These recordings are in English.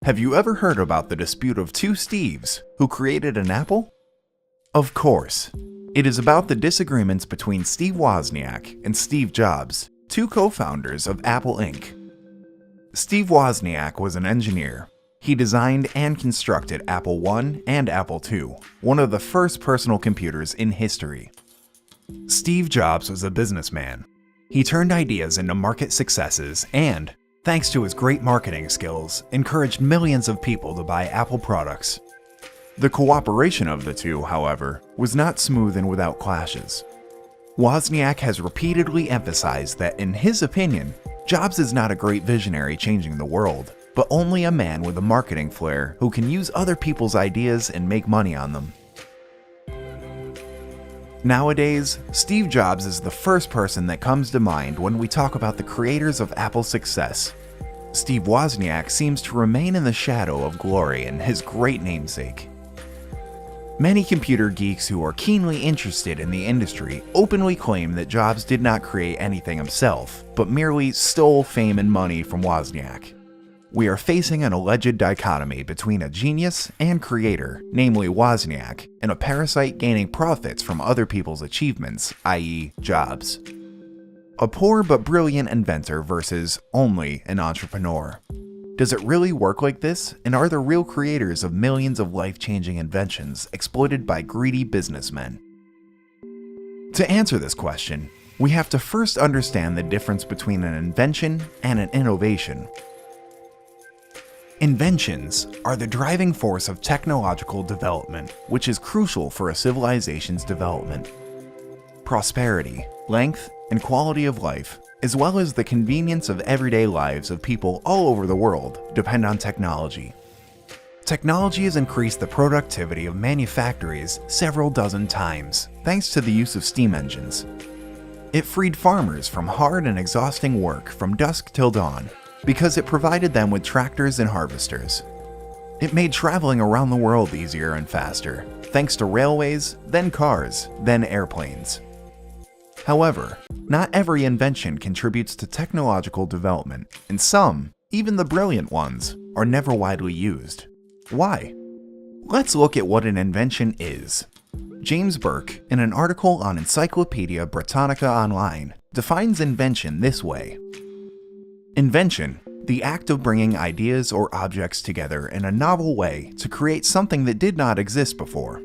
Have you ever heard about the dispute of two Steves who created an apple? Of course. It is about the disagreements between Steve Wozniak and Steve Jobs, two co-founders of Apple Inc. Steve Wozniak was an engineer. He designed and constructed Apple I and Apple II, one of the first personal computers in history. Steve Jobs was a businessman. He turned ideas into market successes and, thanks to his great marketing skills, encouraged millions of people to buy Apple products. The cooperation of the two, however, was not smooth and without clashes. Wozniak has repeatedly emphasized that, in his opinion, Jobs is not a great visionary changing the world, but only a man with a marketing flair who can use other people's ideas and make money on them. Nowadays, Steve Jobs is the first person that comes to mind when we talk about the creators of Apple's success. Steve Wozniak seems to remain in the shadow of glory in his great namesake. Many computer geeks who are keenly interested in the industry openly claim that Jobs did not create anything himself, but merely stole fame and money from Wozniak. We are facing an alleged dichotomy between a genius and creator, namely Wozniak, and a parasite gaining profits from other people's achievements, i.e. Jobs. A poor but brilliant inventor versus only an entrepreneur. Does it really work like this, and are the real creators of millions of life-changing inventions exploited by greedy businessmen? To answer this question, we have to first understand the difference between an invention and an innovation. Inventions are the driving force of technological development, which is crucial for a civilization's development. Prosperity, length, and quality of life, as well as the convenience of everyday lives of people all over the world, depend on technology. Technology has increased the productivity of manufactories several dozen times, thanks to the use of steam engines. It freed farmers from hard and exhausting work from dusk till dawn, because it provided them with tractors and harvesters. It made traveling around the world easier and faster, thanks to railways, then cars, then airplanes. However, not every invention contributes to technological development, and some, even the brilliant ones, are never widely used. Why? Let's look at what an invention is. James Burke, in an article on Encyclopedia Britannica Online, defines invention this way. Invention, the act of bringing ideas or objects together in a novel way to create something that did not exist before.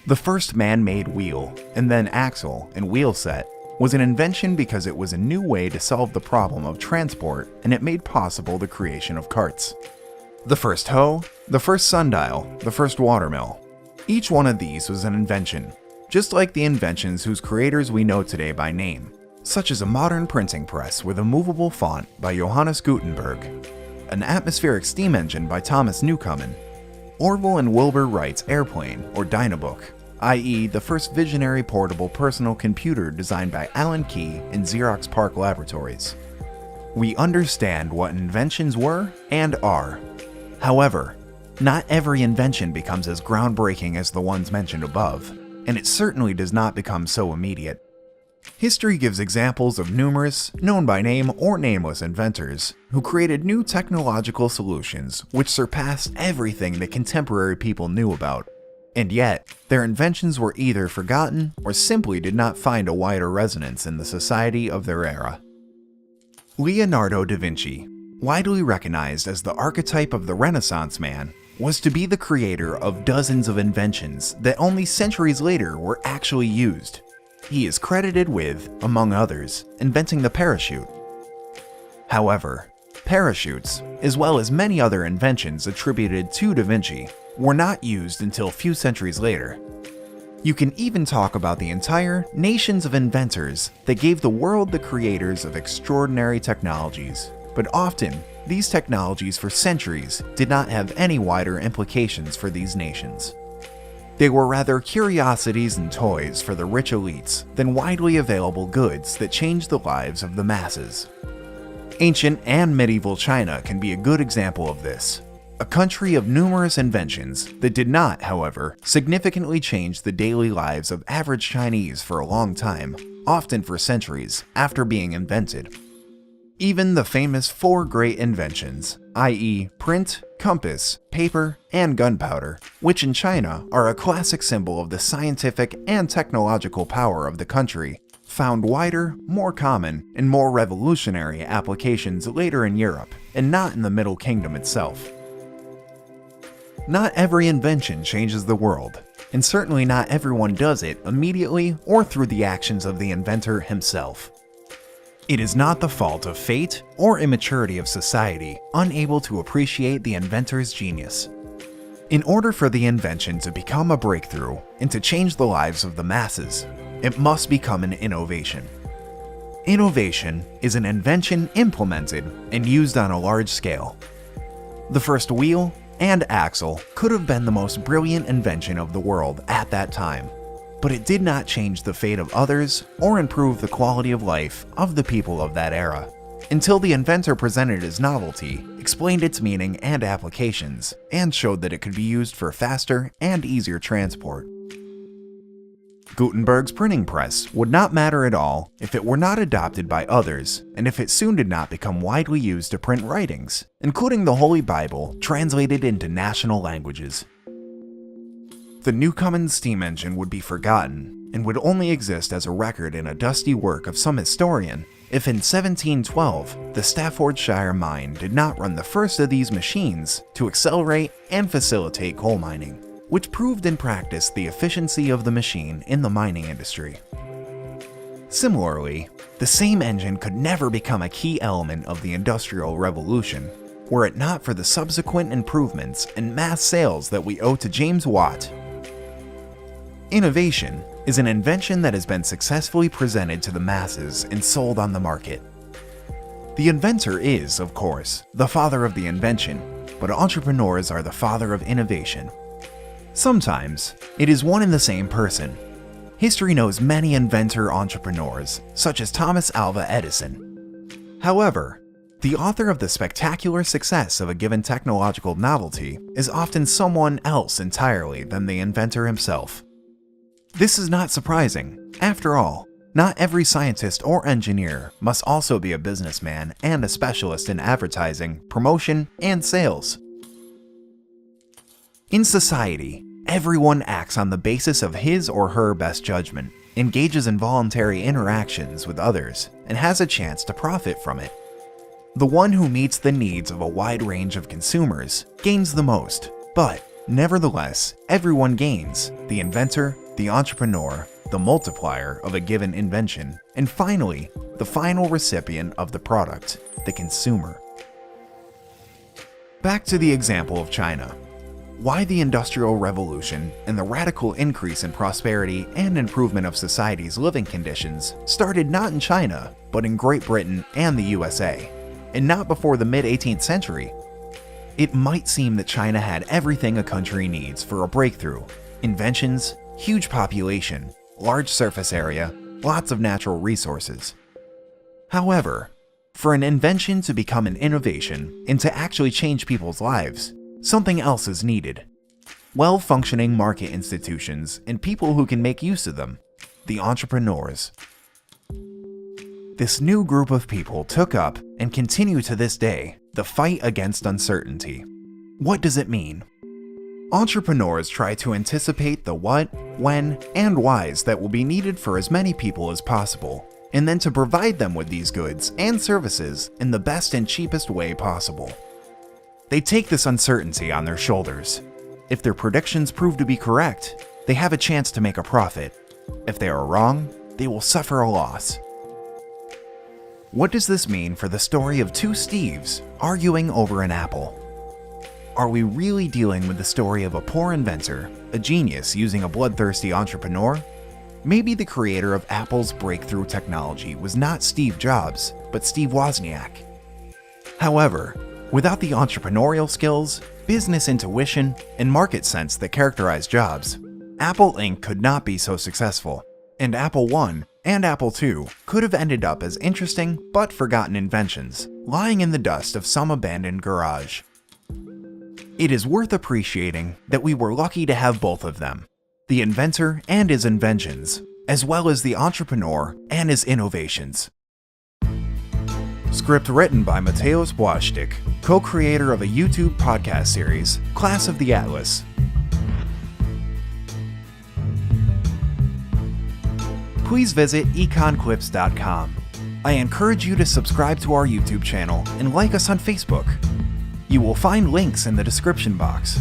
The first man-made wheel, and then axle and wheel set, was an invention because it was a new way to solve the problem of transport, and it made possible the creation of carts. The first hoe, the first sundial, the first watermill. Each one of these was an invention, just like the inventions whose creators we know today by name, such as a modern printing press with a movable font by Johannes Gutenberg, an atmospheric steam engine by Thomas Newcomen, Orville and Wilbur Wright's airplane or Dynabook, i.e. the first visionary portable personal computer designed by Alan Key in Xerox PARC Laboratories. We understand what inventions were and are. However, not every invention becomes as groundbreaking as the ones mentioned above, and it certainly does not become so immediate. History gives examples of numerous, known by name or nameless inventors, who created new technological solutions which surpassed everything that contemporary people knew about. And yet, their inventions were either forgotten or simply did not find a wider resonance in the society of their era. Leonardo da Vinci, widely recognized as the archetype of the Renaissance man, was to be the creator of dozens of inventions that only centuries later were actually used. He is credited with, among others, inventing the parachute. However, parachutes, as well as many other inventions attributed to Da Vinci, were not used until a few centuries later. You can even talk about the entire nations of inventors that gave the world the creators of extraordinary technologies, but often, these technologies for centuries did not have any wider implications for these nations. They were rather curiosities and toys for the rich elites than widely available goods that changed the lives of the masses. Ancient and medieval China can be a good example of this, a country of numerous inventions that did not, however, significantly change the daily lives of average Chinese for a long time, often for centuries, after being invented. Even the famous four great inventions, i.e. print, compass, paper, and gunpowder, which in China are a classic symbol of the scientific and technological power of the country, found wider, more common, and more revolutionary applications later in Europe, and not in the Middle Kingdom itself. Not every invention changes the world, and certainly not everyone does it immediately or through the actions of the inventor himself. It is not the fault of fate or immaturity of society unable to appreciate the inventor's genius. In order for the invention to become a breakthrough and to change the lives of the masses, it must become an innovation. Innovation is an invention implemented and used on a large scale. The first wheel and axle could have been the most brilliant invention of the world at that time, but it did not change the fate of others or improve the quality of life of the people of that era, until the inventor presented his novelty, explained its meaning and applications, and showed that it could be used for faster and easier transport. Gutenberg's printing press would not matter at all if it were not adopted by others, and if it soon did not become widely used to print writings, including the Holy Bible translated into national languages. The Newcomen steam engine would be forgotten, and would only exist as a record in a dusty work of some historian if in 1712 the Staffordshire mine did not run the first of these machines to accelerate and facilitate coal mining, which proved in practice the efficiency of the machine in the mining industry. Similarly, the same engine could never become a key element of the Industrial Revolution were it not for the subsequent improvements and mass sales that we owe to James Watt. Innovation is an invention that has been successfully presented to the masses and sold on the market. The inventor is, of course, the father of the invention, but entrepreneurs are the father of innovation. Sometimes, it is one and the same person. History knows many inventor entrepreneurs, such as Thomas Alva Edison. However, the author of the spectacular success of a given technological novelty is often someone else entirely than the inventor himself. This is not surprising. After all, not every scientist or engineer must also be a businessman and a specialist in advertising, promotion, and sales. In society, everyone acts on the basis of his or her best judgment, engages in voluntary interactions with others, and has a chance to profit from it. The one who meets the needs of a wide range of consumers gains the most, but nevertheless, everyone gains: the inventor, the entrepreneur, the multiplier of a given invention, and finally, the final recipient of the product, the consumer. Back to the example of China. Why the Industrial Revolution and the radical increase in prosperity and improvement of society's living conditions started not in China, but in Great Britain and the USA, and not before the mid-18th century. It might seem that China had everything a country needs for a breakthrough: inventions, huge population, large surface area, lots of natural resources. However, for an invention to become an innovation and to actually change people's lives, something else is needed: well-functioning market institutions and people who can make use of them, the entrepreneurs. This new group of people took up, and continue to this day, the fight against uncertainty. What does it mean? Entrepreneurs try to anticipate the what, when, and whys that will be needed for as many people as possible, and then to provide them with these goods and services in the best and cheapest way possible. They take this uncertainty on their shoulders. If their predictions prove to be correct, they have a chance to make a profit. If they are wrong, they will suffer a loss. What does this mean for the story of two Steves arguing over an apple? Are we really dealing with the story of a poor inventor, a genius using a bloodthirsty entrepreneur? Maybe the creator of Apple's breakthrough technology was not Steve Jobs, but Steve Wozniak. However, without the entrepreneurial skills, business intuition, and market sense that characterize Jobs, Apple Inc. could not be so successful, and Apple I and Apple II could have ended up as interesting but forgotten inventions, lying in the dust of some abandoned garage. It is worth appreciating that we were lucky to have both of them, the inventor and his inventions, as well as the entrepreneur and his innovations. Script written by Mateusz Błaszczyk, co-creator of a YouTube podcast series, Class of the Atlas. Please visit econclips.com. I encourage you to subscribe to our YouTube channel and like us on Facebook. You will find links in the description box.